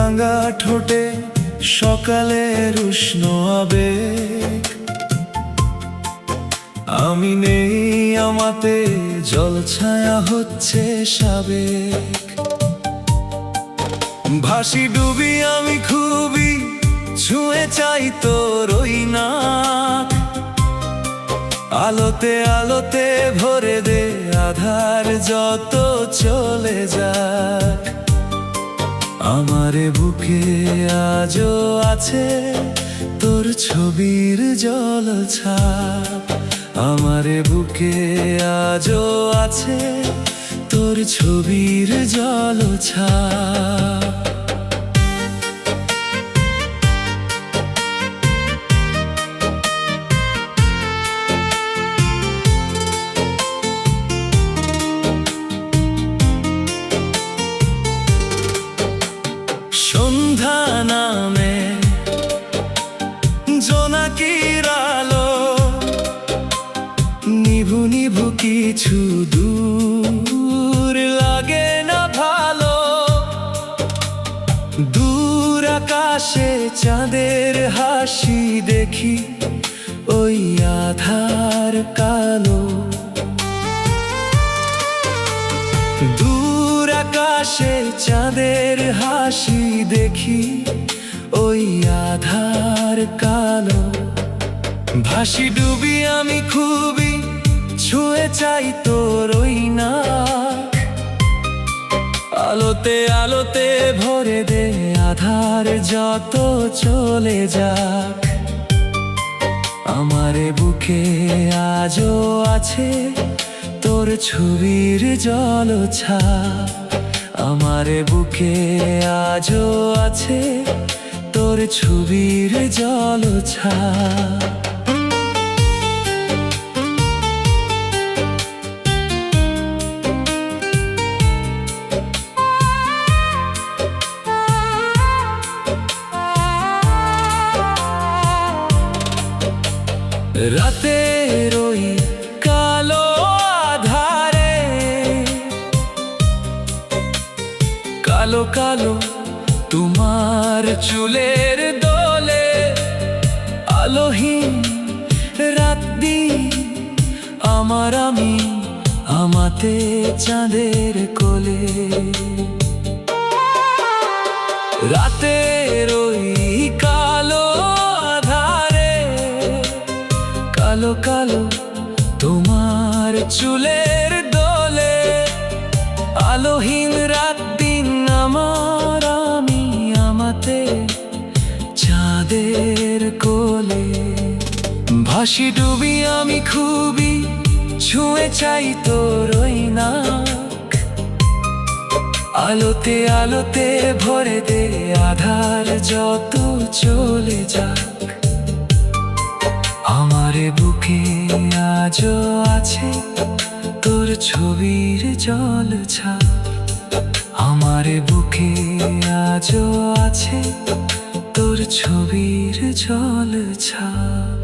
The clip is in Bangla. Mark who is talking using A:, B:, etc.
A: রাঙা ঠোঁটে সকালের উষ্ণ আবেগ। আমি নেই আমাতে জলছায়া হচ্ছে সাবেক। ভাসি ডুবি আমি খুবই, ছুঁয়ে চাই তোর ওই নাক। আলোতে আলোতে ভরে দে আধার যত চলে যাক। আমারে বুকে আজও আছে তোর ছবির জলছাপ। আমারে বুকে আজও আছে তোর ছবির জলছাপ। সন্ধ্যা নামে জোনাকির আলো, নিভু নিভু কিছু দূর লাগে না ভালো। দূর আকাশে চাঁদের হাসি দেখি, ওই আধার কালো। দূর আকাশে চাঁদের হাসি দেখি, ওই আধার কালো। ভাসি ডুবি আমি খুবই, ছুঁয়ে চাই তোর ওই নাক। আলোতে আলোতে ভরে দে আধার যত চলে যাক। আমারে বুকে আজও আছে তোর ছবির জলছাপ। আমারে বুকে আজও আছে তোর ছবির জলছাপ। রাতের ওই কালো আধারে, কালো কালো তোমার চুলের দোলে। আলোহীন রাত দিন আমার, আমি আমাতে চাঁদের কোলে। রাতের ওই কালো আধারে, কালো কালো তোমার চুলের দোলে। আলোহীন রাত দিন আমার, আমি আমাতে চাঁদের কোলে। ভাসি ডুবি আমি খুবই, ছুঁয়ে চাই তোর ওই নাক। আলোতে আলোতে ভরে দে আধার যত চলে যাক। আমারে বুকে আজও আছে তোর ছবির জলছাপ। আমারে বুকে আজও আছে তোর ছবির জলছাপ।